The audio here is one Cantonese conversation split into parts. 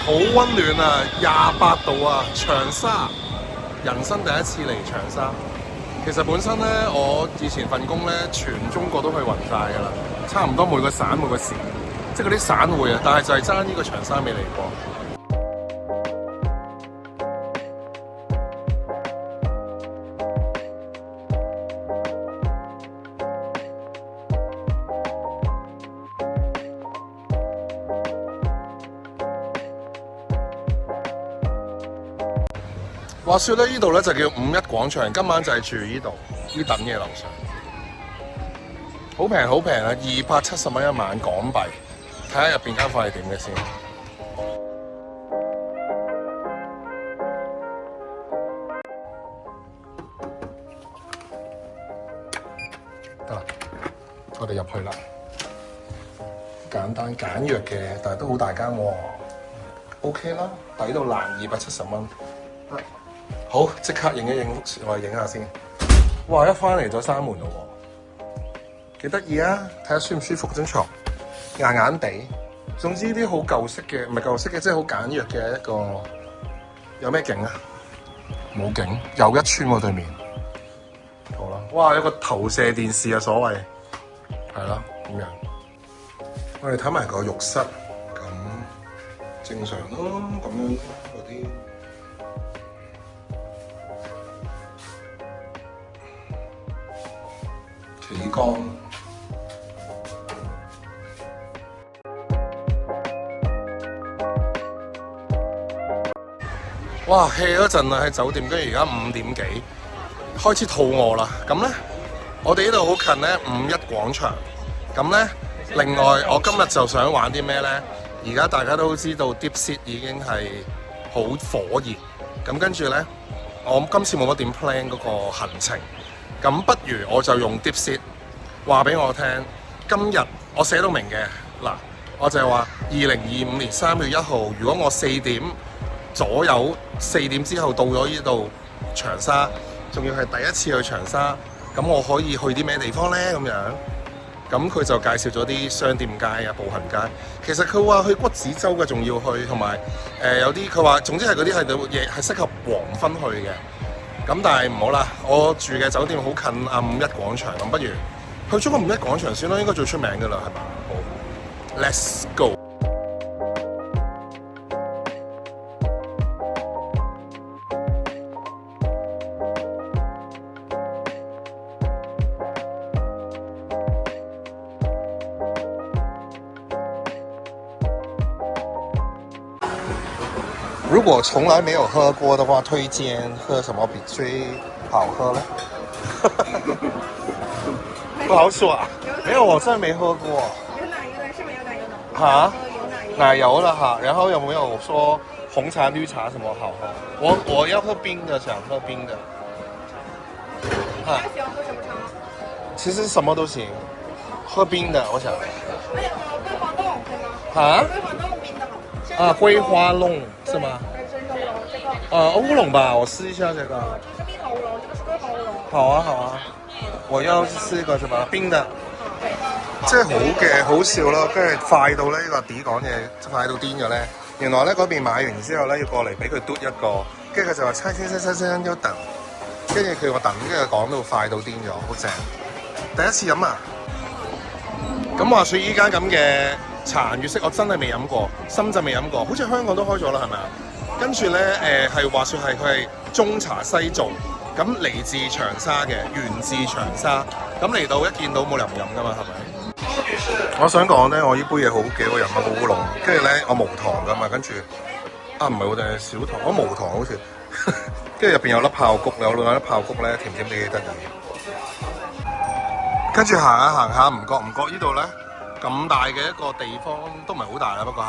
好溫暖啊，28度啊，長沙，人生第一次嚟長沙。其實本身咧，我以前份工咧，全中國都去勻晒㗎啦，差唔多每個省每個市，即係嗰啲省會啊，但係就係爭呢個長沙未嚟過。話說咧，呢度咧就叫五一廣場，今晚就係住呢度呢等嘅樓上，好平好平啊，270蚊一晚港幣，睇下入邊間房係點嘅先。得啦，我哋入去啦，簡單簡約嘅，但係都好大間喎。OK 啦，抵到爛270蚊。好，即刻影一影，我哋影下先。哇！一翻嚟就閂門咯喎，幾得意啊！睇下舒唔舒服張床，硬硬地。總之啲好舊式嘅，唔係舊式嘅，即係好簡約嘅一個。有咩景啊？冇景，又一村喎對面。好啦，哇！有個投射電視啊，所謂係咯咁樣。我哋睇埋個浴室，咁正常咯，咁樣嗰啲。企缸，哇 hea 嗰陣啊喺酒店，跟住而家5點幾，開始肚餓啦。咁咧，我哋呢度好近咧五一廣場。咁咧，另外我今日就想玩啲咩咧？而家大家都知道 DeepSeek 已經係好火熱。咁跟住咧，我今次冇乜點 plan 嗰個行程。咁不如我就用 DeepSeek 話俾我聽，今日我寫到明嘅嗱，我就係話2025年3月1號，如果我4點左右4點之後到咗呢度長沙，仲要係第一次去長沙，咁我可以去啲咩地方呢？咁樣，咁佢就介紹咗啲商店街啊、步行街。其實佢話去骨子洲嘅仲要去，同埋有啲佢話，總之係嗰啲係到夜係適合黃昏去嘅。咁但係唔好啦，我住嘅酒店好近五一廣場，咁不如去咗個五一廣場先啦，應該最出名㗎啦，係嘛？好 ，Let's go。如果從來沒有喝過的話，推薦喝什麼比最好喝呢？不好說啊，因為我真係沒喝過。有奶油的，是沒有奶油的。哈？有奶油。奶油的哈，然後有沒有說紅茶、綠茶什麼好喝？我要喝冰的，想喝冰的。他喜歡喝什麼茶？其實什麼都行，喝冰的，我想。哎呀，桂花弄可以嗎？哈？桂花弄冰的好。啊，桂花弄是嗎？人參烏龍這個。烏龍吧，我試一下這個。這是蜜桃烏龍，這個是桂花烏龍。好啊，好啊。我要試個什麼冰的。即係好嘅，好笑咯，跟住快到咧呢個啲講嘢快到癲咗咧。原來咧嗰邊買完之後咧要過嚟俾佢嘟一個，跟住佢就話猜先要等，跟住佢話等，跟住講到快到癲咗，好正。第一次飲啊！咁話說依間咁嘅茶顏悅色，我真係未飲過，深圳未飲過，好似香港都開咗啦，係咪啊？跟住咧係話說係佢係中茶西做，咁嚟自長沙嘅，源自長沙，咁嚟到一見到冇理由唔飲噶嘛，係咪？我想講咧，我呢杯嘢好幾好飲啊，好烏龍，跟住咧我無糖噶嘛，跟住唔係喎，定係少糖，我無糖好似，跟住入邊有粒爆谷，有兩粒爆谷咧，甜甜地幾得意。跟住行下行下，唔覺呢度咧咁大嘅一個地方都唔係好大啦，不過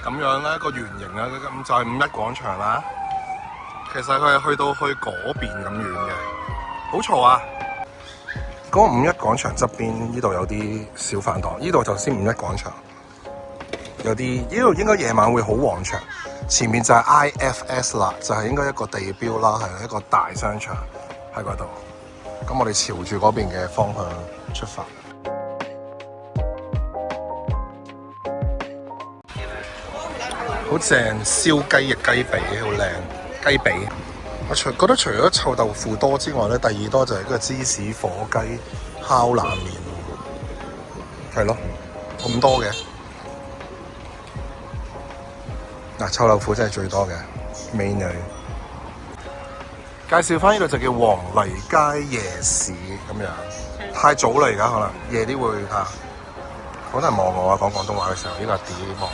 咁樣咧個圓形啦，咁就係五一廣場啦。其實佢係去到去嗰邊咁遠嘅，好嘈啊！嗰個五一廣場側邊呢度有啲小飯檔，呢度就先五一廣場，有啲呢度應該夜晚會好旺場。前面就係 IFS 啦，就係應該一個地標啦，係一個大商場喺嗰度。咁我哋朝住嗰邊嘅方向出發。好正，燒雞翼雞髀好靚，雞髀。我覺得除咗臭豆腐多之外咧，第二多就係嗰個芝士火雞烤冷麵，係咯，咁多嘅。嗱，臭豆腐真係最多嘅美女。介紹翻呢度就叫黃泥街夜市咁樣，太早啦而家可能夜啲會嚇，好多人望我啊講廣東話嘅時候，呢個係點望？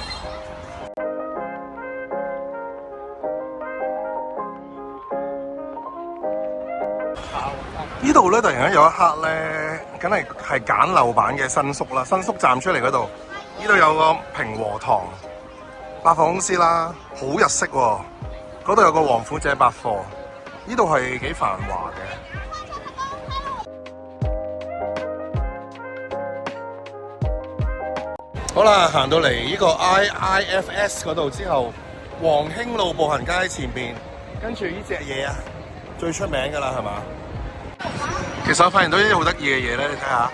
呢度咧突然間有一刻咧，梗係簡陋版嘅新宿啦，新宿站出嚟嗰度，呢度有個平和堂百貨公司啦，好日式喎，嗰度有個王府井百貨。呢度係幾繁華嘅。好啦，行到嚟呢個 IIFS 嗰度之後，黃興路步行街前邊，跟住呢隻嘢啊，最出名㗎啦，係嘛？其實我發現到呢啲好得意嘅嘢咧，你睇下，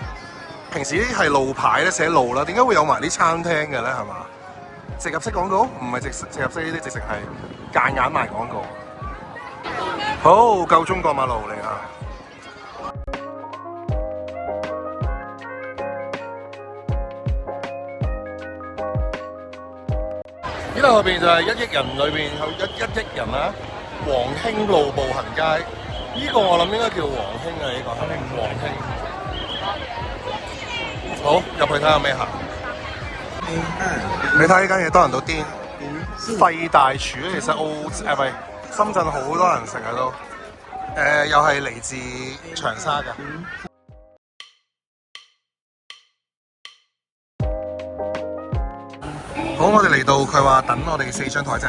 平時呢啲係路牌咧寫路啦，點解會有埋啲餐廳嘅咧？係嘛？植入式廣告？唔係植入式呢啲，直情係間硬賣廣告。好，夠鐘過馬路嚟啦！呢度後邊就係1億人裏邊有一億人啦，黃興路步行街。呢個我諗應該叫黃興啊，呢個黃興。好，入去睇下咩行。你睇呢間嘢多人到癲，廢大廚其實唔係。深圳好多人成日都，又係嚟自長沙嘅。好，我哋嚟到，佢話等我哋4張台啫。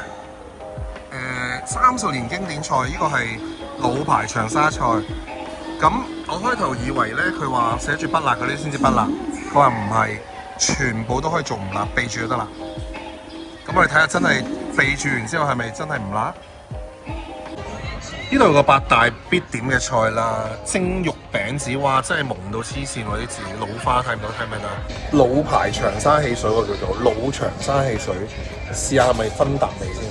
30年經典菜，呢個係老牌長沙菜。咁我開頭以為咧，佢話寫住不辣嗰啲先至不辣，佢話唔係，全部都可以做唔辣，備住就得啦。咁我哋睇下真係備住完之後係咪真係唔辣？呢度有個8大必點嘅菜啦，蒸肉餅子，哇！真係蒙到黐線喎啲字，老花睇唔到，睇唔睇到？老牌長沙汽水喎，叫做老長沙汽水，試下係咪芬達味先？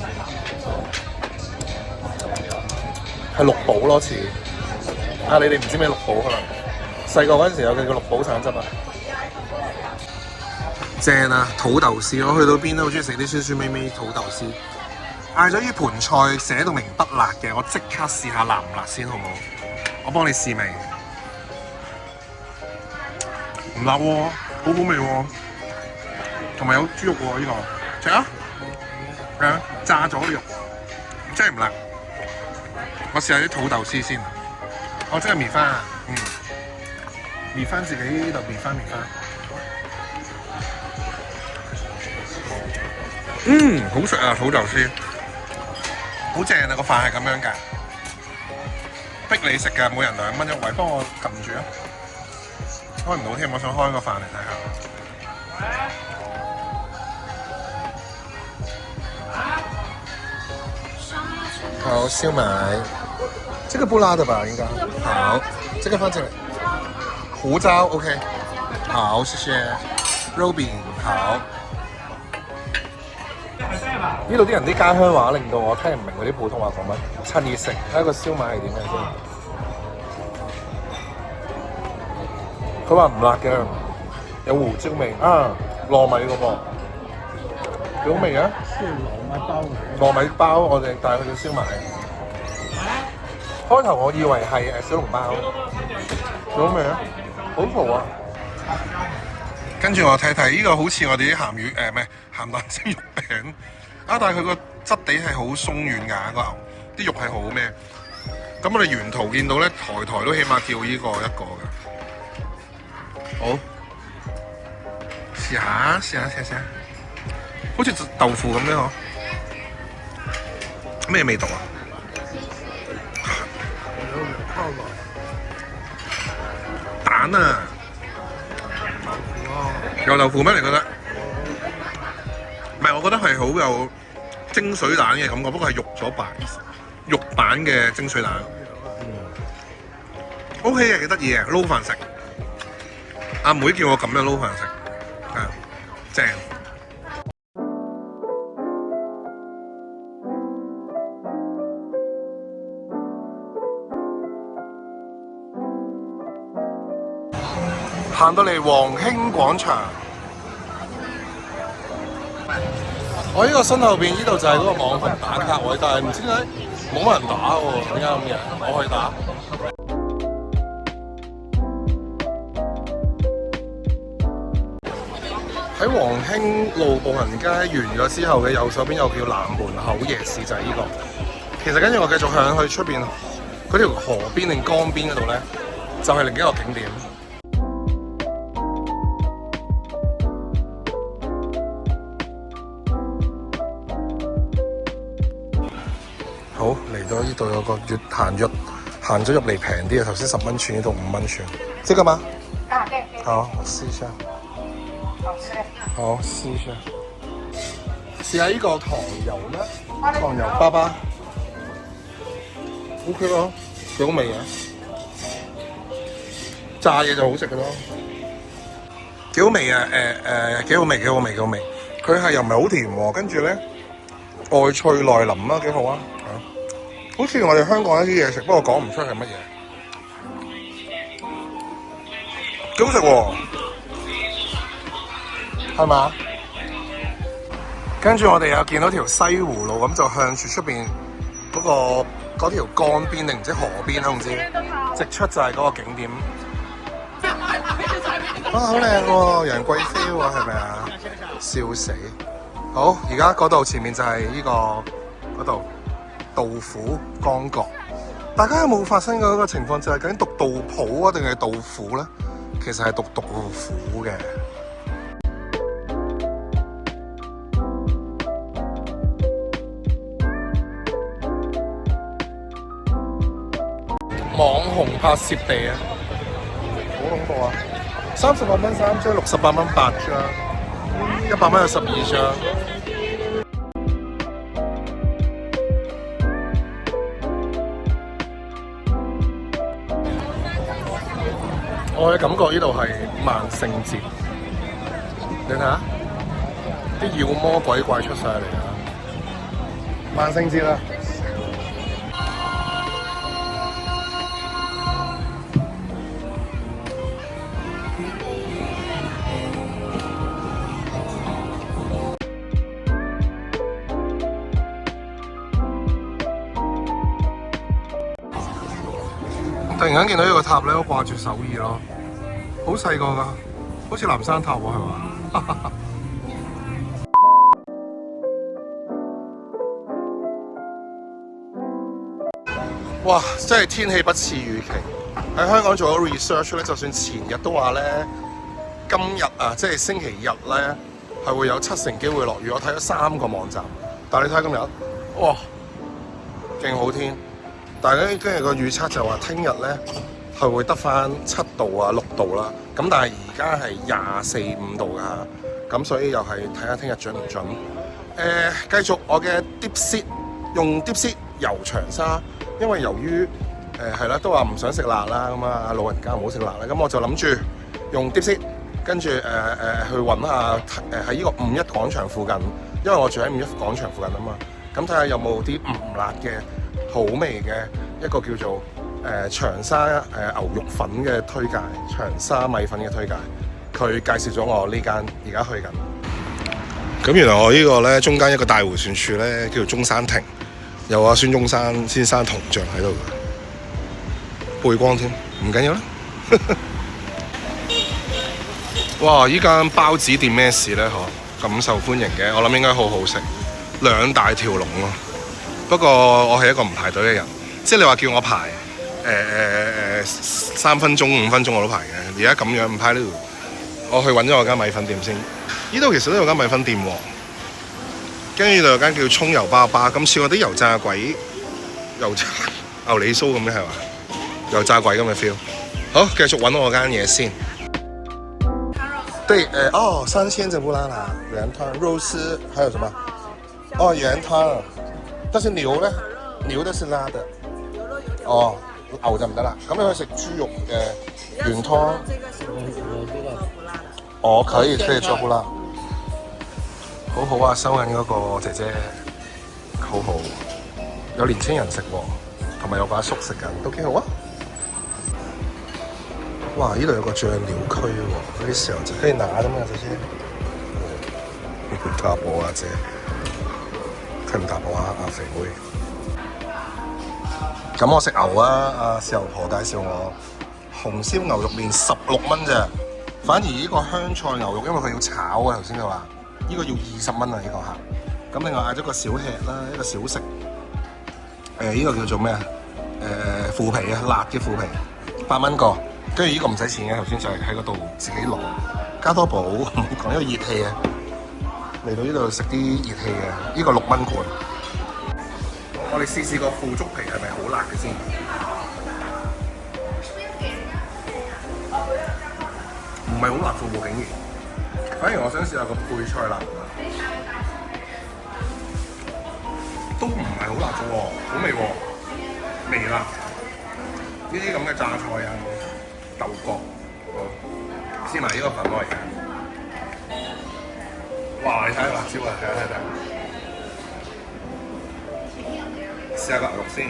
係綠寶咯似，啊你哋唔知咩綠寶可能？細個嗰陣時有嘅叫綠寶橙汁啊，正啊！土豆絲，我去到邊都好中意食啲酸酸味味土豆絲。嗌咗呢盤菜寫到明不辣嘅，我即刻試下辣唔辣先好唔好？我幫你試味，唔辣喎，好好味喎，同埋有豬肉喎呢個，食啊！炸咗啲肉，真係唔辣。我試下啲土豆絲先，我真係麵翻啊，麵翻自己呢度麵翻。好食啊土豆絲。好正啊！個飯係咁樣㗎，逼你食㗎，每人2蚊一位，幫我撳住啊！開唔到添，我想開個飯嚟睇下。好，燒賣，這個不辣的吧？應該好，這個放這裡。胡椒 OK， 好，謝謝。肉餅好。呢度啲人啲家鄉話令到我聽唔明嗰啲普通話講乜，趁熱食睇下個燒賣係點樣先。佢話唔辣嘅，有胡椒味啊，糯米嗰個幾好味嘅。糯米包我哋帶去到燒賣。開頭我以為係小籠包，幾好味啊，好嘈啊！跟住我睇睇呢個好似我哋啲鹹魚唔係鹹蛋蒸肉餅。但係佢個質地係好鬆軟㗎，個牛啲肉係好咩？咁我哋沿途見到咧，台都起碼叫呢個一個嘅。好，試下，好似豆腐咁樣嗬？咩味道啊？蛋啊！有豆腐咩？你覺得？唔係，我覺得係好有蒸水蛋嘅感覺，不過係肉版嘅蒸水蛋。OK 嘅，幾得意嘅，撈飯食。阿妹叫我咁樣撈飯食，正。行到嚟黃興廣場。我呢個身後邊呢度就係嗰個網紅打卡位，但係唔知點解冇乜人打喎，點解咁嘅？我去打。喺黃興路步行街完咗之後嘅右手邊有叫南門口夜市，就係呢個。其實跟住我繼續向去出邊嗰條河邊定江邊嗰度咧，就係另一個景點。好，嚟到呢度有個越行咗入嚟平啲嘅，頭先10蚊串，呢度5蚊串，這個嗎？啊，對。好，我試一下。好吃。好，試一下。試下呢個糖油咩？糖油粑粑。OK 咯，幾好味嘅。炸嘢就好食嘅咯。幾好味啊！幾好味，幾好味，幾好味。佢係又唔係好甜喎，跟住咧外脆內腍啊，幾好啊！好似我哋香港一啲嘢食，不過講唔出係乜嘢。幾好食喎，係嘛？跟住我哋又見到條西湖路，咁就向住出邊嗰條江邊定唔知河邊啦，唔知直出就係嗰個景點。哇，好靚喎，楊貴妃喎，係咪啊？笑死！好，而家嗰度前面就係呢個嗰度。杜甫江角，大家有冇發生過一個情況，就係究竟讀杜甫啊定係杜甫咧？其實係讀杜甫嘅。網紅拍攝地啊，好恐怖啊！38蚊3張，68蚊8張，100蚊有12張。我嘅感覺呢度係萬聖節，你睇下啲妖魔鬼怪出晒嚟啊！萬聖節啦！突然間見到呢個塔咧，我掛住首爾咯，好細個㗎，好似南山塔喎，係嘛？哇！真係天氣不似預期。喺香港做咗 research 咧，就算前日都話咧，今日啊，即係星期日咧，係會有70%機會落雨。我睇咗3個網站，但係你睇今日，哇，勁好天！但係咧，跟住個預測就話聽日咧係會得返7度啊6度啦。咁但係而家係24、5度㗎，咁所以又係睇下聽日準唔準。繼續我嘅 Dipsit 用 Dipsit 遊長沙，因為由於係啦，都話唔想食辣啦，咁啊老人家唔好食辣啦，咁我就諗住用 Dipsit 跟住去揾下喺呢個5·1廣場附近，因為我住喺5·1廣場附近啊嘛，咁睇下有冇啲唔辣嘅好味嘅一個叫做長沙牛肉粉嘅推介，長沙米粉嘅推介，佢介紹咗我呢間而家去緊。咁原來我呢個咧中間一個大迴旋處咧叫做中山亭，有阿孫中山先生銅像喺度嘅，背光添，唔緊要啦。哇！依間包子店咩事咧？嗬，咁受歡迎嘅，我諗應該好好食，2大條龍咯。不過我係一個唔排隊嘅人，即係你話叫我排3分鐘、5分鐘我都排嘅。而家咁樣唔排呢度，我去揾咗我間米粉店先。呢度其實都有間米粉店喎，跟住呢度有間叫葱油包巴，咁似我啲油炸鬼、油炸牛脷酥咁嘅係嘛？油炸鬼咁嘅 feel。好，繼續揾我間嘢先。對，3千整不拉拉原湯肉絲，還有什麼？原湯。但是牛咧，牛的是辣的。哦，牛就唔得啦。咁你可以食豬肉嘅原湯。哦，可以做不辣。好好啊，收緊嗰個姐姐，好好。有年青人食喎，同埋有個阿叔食緊，都幾好啊。哇！呢度有個醬料區喎，嗰啲時候就可以拿的嘛，這些。大寶啊姐，佢唔大寶啊，阿肥妹。咁我食牛啊！阿豉油婆介紹我紅燒牛肉麵16蚊啫，反而呢個香菜牛肉，因為佢要炒啊，頭先佢話呢個要20蚊啊，呢個客。咁另外嗌咗個小吃啦，一個小食。呢個叫做咩啊？腐皮啊，辣嘅腐皮，8蚊個。跟住呢個唔使錢嘅，頭先就係喺嗰度自己攞。加多寶唔好講，因為熱氣啊。嚟到呢度食啲熱氣嘅，呢個6蚊罐。我哋試個腐竹皮係咪好辣嘅先？唔係好辣嘅喎，竟然。反而我想試下個配菜辣，都唔係好辣嘅喎，好味喎，微辣。呢啲咁嘅榨菜啊，豆角，試埋呢個粉來嘅。哇！你睇下辣椒啊，睇。試下個牛肉先。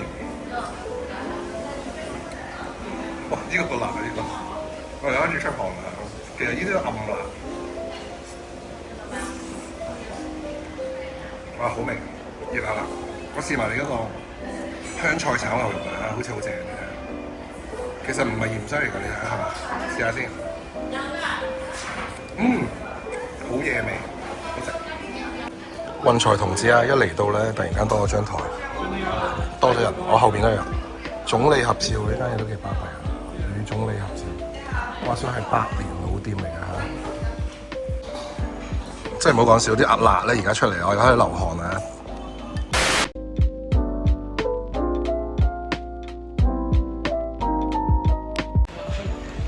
哇！呢個夠辣啊！呢個，我哋開始出汗啦。其實呢啲都暗辣。哇！好味，熱辣辣。我試埋你嗰個香菜炒牛肉啊，好似好正嘅。其實唔係芫荽嚟㗎，你睇下係嘛？試下先。好嘢味，好食。運財童子啊！一嚟到咧，突然間多咗張台。多咗人，我後邊都有人。總理合照，呢間嘢都幾巴閉啊！女總理合照，話說係100年老店嚟㗎嚇。真係唔好講笑，啲鴨辣咧而家出嚟，我而家喺度流汗啊！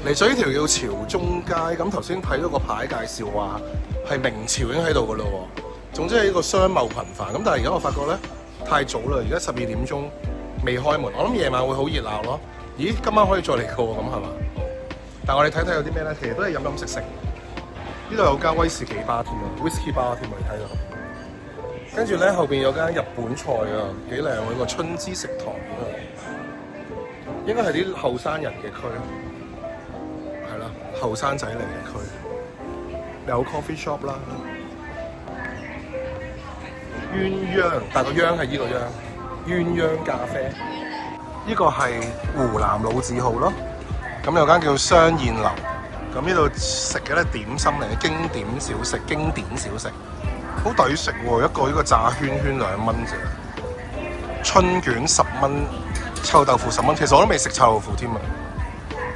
嚟咗呢條叫潮中街，咁頭先睇到個牌介紹話係明朝已經喺度㗎咯喎。總之係呢個商貿頻繁，咁但係而家我發覺咧。太早啦！而家12點鐘未開門，我諗夜晚會好熱鬧咯。咦，今晚可以再嚟過咁係嘛？但係我哋睇睇有啲咩咧，其實都係飲飲食食。呢度有間威士忌吧添啊 ，whisky bar 添啊，你睇到。跟住咧後邊有間日本菜啊，幾靚喎！呢個春之食堂啊，應該係啲後生人嘅區，係啦，後生仔嚟嘅區。有 coffee shop 啦。鴛鴦，但係個央係呢個央，鴛鴦咖啡。呢個係湖南老字號咯。咁有間叫雙燕樓，咁呢度食嘅咧點心嚟嘅經典小食，經典小食，好抵食喎！一個呢個炸圈圈2蚊啫，春卷10蚊，臭豆腐10蚊。其實我都未食臭豆腐添啊！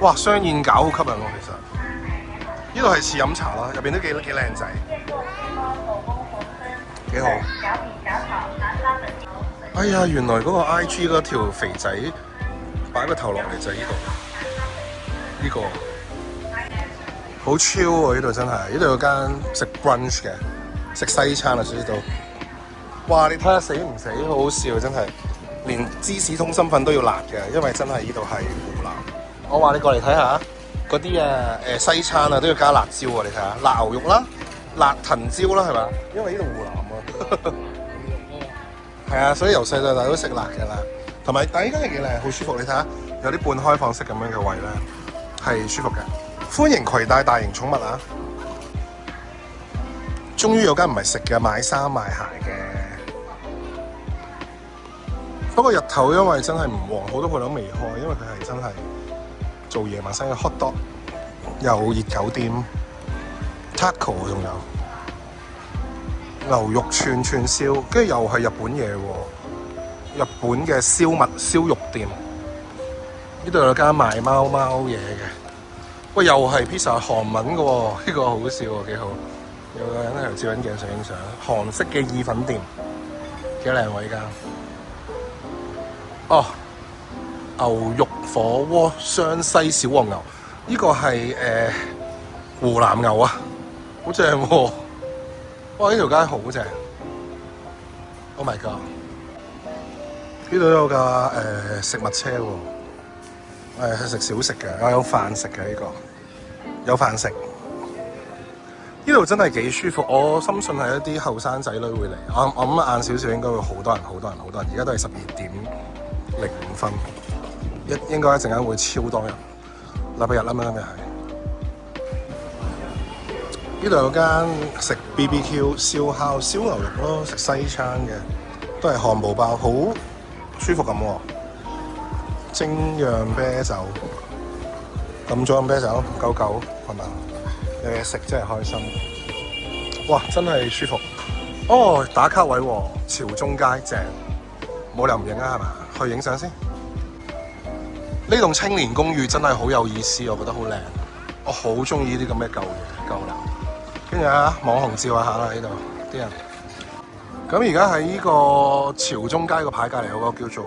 哇，雙燕餃好吸引喎，其實。呢度係似飲茶啦，入邊都幾靚仔，幾好。哎呀，原來嗰個 IG 嗰條肥仔擺個頭落嚟就係呢度，呢個好 chill 喎！呢度真係，呢度有間食 brunch 嘅，食西餐啊，呢度。哇！你睇下死唔死，好好笑真係，連芝士通心粉都要辣嘅，因為真係呢度係湖南。我話你過嚟睇下，嗰啲西餐啊都要加辣椒啊！你睇下，辣牛肉啦，辣藤椒啦，係嘛？因為呢度湖南啊。係啊，所以由細到大都食辣嘅啦。同埋，但係依間係幾靚，好舒服。你睇下，有啲半開放式咁樣嘅位咧，係舒服嘅。歡迎攜帶大型寵物啊！終於有間唔係食嘅，買衫賣鞋嘅。不過日頭因為真係唔旺，好多鋪頭未開，因為佢係真係做夜晚生意 hot dog，有熱狗店 taco 仲有。牛肉串燒，跟住又係日本嘢喎，日本嘅燒肉店。呢度有間賣貓嘢嘅，喂，又係 pizza 韓文嘅喎，呢個好笑喎，幾好。有個人喺度照緊鏡影相，韓式嘅意粉店，幾靚喎呢間。哦，牛肉火鍋湘西小黃牛，呢個係湖南牛啊，好正喎。哇！呢條街好正 ，Oh my god！呢度有架食物車喎，係食小食嘅，有飯食嘅呢個，有飯食。呢度真係幾舒服，我深信係一啲後生仔女會嚟。我諗晏少少應該會好多人。而家都係12點05分，應該一陣間會超多人。禮拜日啦嘛，今日係。呢度有間食 BBQ 燒烤燒牛肉咯，食西餐嘅，都係漢堡包，好舒服咁喎。精釀啤酒，咁早飲啤酒，99係嘛？有嘢食真係開心。哇，真係舒服。哦，打卡位喎，朝中街正，冇理由唔影啊係嘛？去影相先。呢棟青年公寓真係好有意思，我覺得好靚。我好中意呢啲咁嘅舊嘢舊樓。跟住啊，網紅照下啦呢度啲人。咁而家喺呢個朝中街個牌隔離有個叫做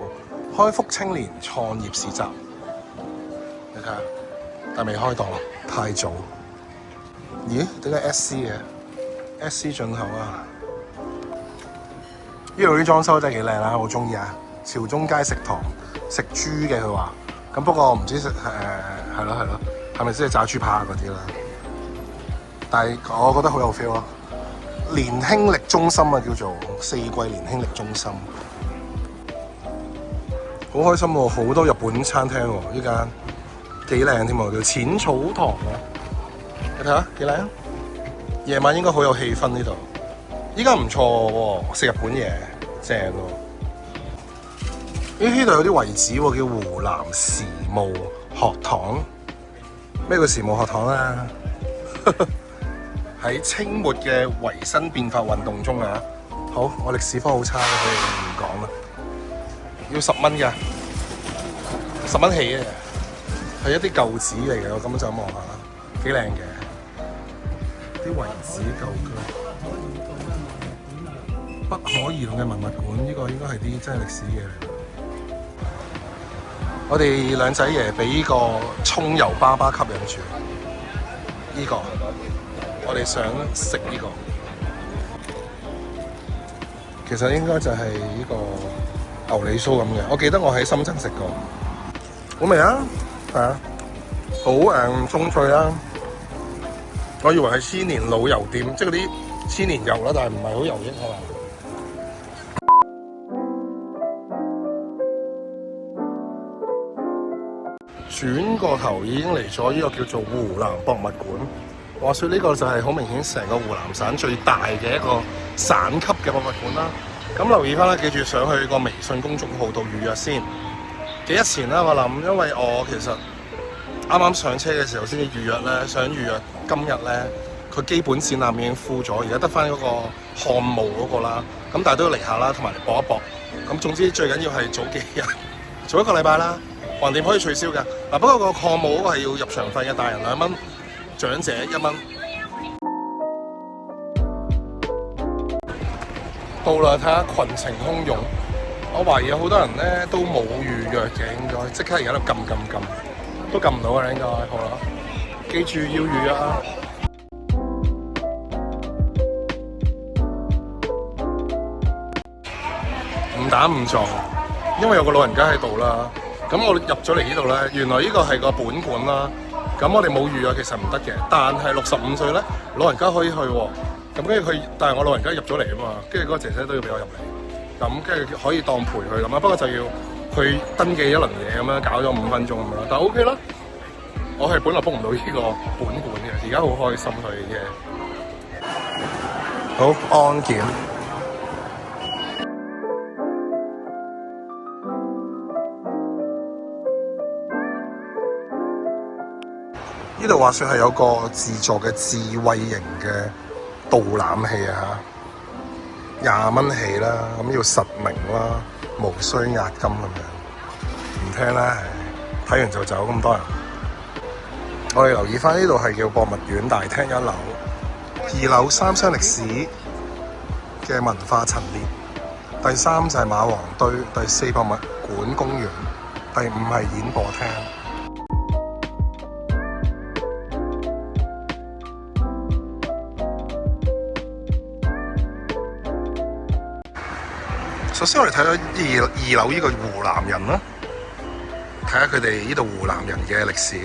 開福青年創業市集，你睇下，但未開檔，太早。咦？點解 SC 嘅 SC 進口啊？呢度啲裝修真係幾靚啦，好中意啊！朝中街食堂食豬嘅佢話，咁不過唔知食係咯，係咪先係炸豬扒嗰啲啦？但係我覺得好有 feel 咯。年輕力中心啊，叫做四季年輕力中心，好開心喎！好多日本餐廳喎，呢間幾靚添喎，叫淺草堂啊！你睇下幾靚，夜晚應該好有氣氛呢度。依家唔錯喎，食日本嘢正喎。呢度有啲遺址喎，叫湖南時務學堂。咩叫時務學堂啊？喺清末嘅維新變化運動中啊，好，我歷史科好差嘅，所以唔講啦。要10蚊㗎，10蚊起嘅，係一啲舊址嚟嘅，我咁就望下，幾靚嘅，啲遺址舊居，不可移動嘅文物館，呢個應該係啲真係歷史嘢嚟。我哋兩仔爺俾呢個葱油粑粑吸引住，呢個。我哋想食呢個，其實應該就係呢個牛脷酥咁嘅。我記得我喺深圳食過，好味啊，係啊，好鬆脆啦。我以為係千年老油店，即係嗰啲千年油啦，但係唔係好油益係嘛？轉個頭已經嚟咗呢個叫做湖南博物館。話說呢個就係好明顯成個湖南省最大嘅一個省級嘅博物館啦。咁留意翻啦，記住上去個微信公眾號度預約先。幾日前啦，我諗，因為我其實啱啱上車嘅時候先至預約咧，想預約今日咧，佢基本展覽已經 full 咗，而家得翻嗰個漢墓嗰個啦。咁但係都要嚟下啦，同埋嚟搏一搏。咁總之最緊要係早幾日，早1個禮拜啦，橫掂可以取消嘅。嗱，不過個漢墓嗰個係要入場費嘅，大人2蚊。長者1蚊。到啦，睇下群情洶湧。我懷疑有好多人咧都冇預約嘅，應該即刻而家度撳，都撳唔到啊！應該好啦，記住要預約啊！誤打誤撞，因為有個老人家喺度啦。咁我入咗嚟呢度咧，原來呢個係個本館啦。咁我哋冇預約其實唔得嘅，但係65歲咧，老人家可以去喎。咁跟住佢，但係我老人家入咗嚟啊嘛，跟住嗰個姐姐都要俾我入嚟。咁跟住可以當陪佢咁啦，不過就要去登記一輪嘢咁樣，搞咗5分鐘咁樣，但係 OK 啦。我係本來 book 唔到呢個本館嘅，而家好開心去嘅。好，安檢。呢度話說係有個自助嘅智慧型嘅導覽器啊，20蚊起啦，咁要實名啦，無需押金咁樣，唔聽啦，睇完就走，咁多人。我哋留意翻呢度係叫博物院大廳1樓，2樓3箱歷史嘅文化陳列，第3就係馬王堆，第4博物館公園，第5係演播廳。首先我哋睇到二樓呢個湖南人啦，睇下佢哋呢度湖南人嘅歷史。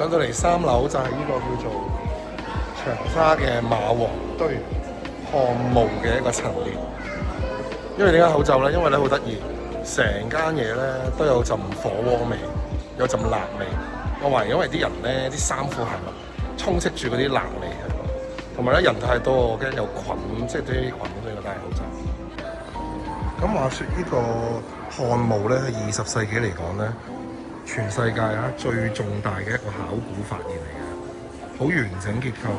上到嚟3樓就係呢個叫做長沙嘅馬王堆漢墓嘅一個陳列。因為點解口罩咧？因為咧好得意，成間嘢咧都有陣火鍋味，有陣辣味。我懷疑因為啲人咧啲衫褲鞋襪充斥住嗰啲辣味喺度，同埋咧人太多，我驚有菌，即係啲菌，所以我戴口罩。咁話說呢個漢墓咧，喺20世紀嚟講咧，全世界最重大嘅一個考古發現嚟嘅，好完整結構。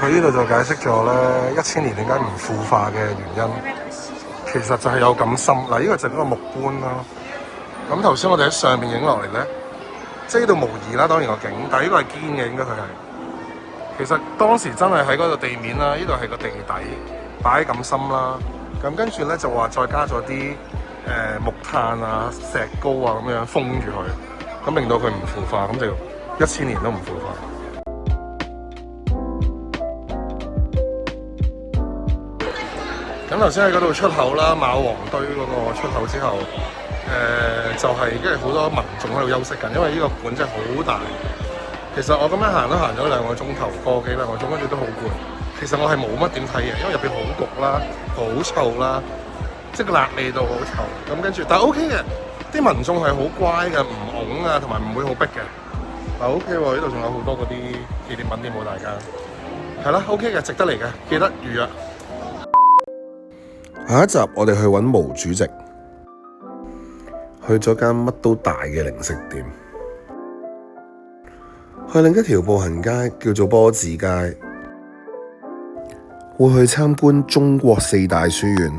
佢呢度就解釋咗咧1000年點解唔腐化嘅原因，其實就係有咁深。嗱，呢個就係嗰個木棺啦。咁頭先我哋喺上面影落嚟咧，即係呢度模擬啦，當然個景，但係呢個係堅嘅，應該佢係。其實當時真係喺嗰度地面啦，呢度係個地底擺咁深啦。咁跟住咧就話再加咗啲木炭啊、石膏啊咁樣封住佢，咁令到佢唔腐化，咁就1000年都唔腐化。咁頭先喺嗰度出口啦，馬王堆嗰個出口之後，就係因為好多民眾喺度休息緊，因為呢個館真係好大。其實我咁樣行都行咗2個鐘頭，個幾2個鐘，跟住都好攰。其實我係冇乜點睇嘢，因為入邊好焗啦，好臭啦，即係個辣味道好臭。咁跟住，但係 OK 嘅，啲民眾係好乖嘅，唔擁啊，同埋唔會好逼嘅。但 OK 喎，呢度仲有好多嗰啲紀念品添喎，大家。係啦 ，OK 嘅，值得嚟嘅，記得預約。下一集我哋去揾毛主席，去咗間乜都大嘅零食店，去另一條步行街叫做波子街，會去參觀中國4大書院。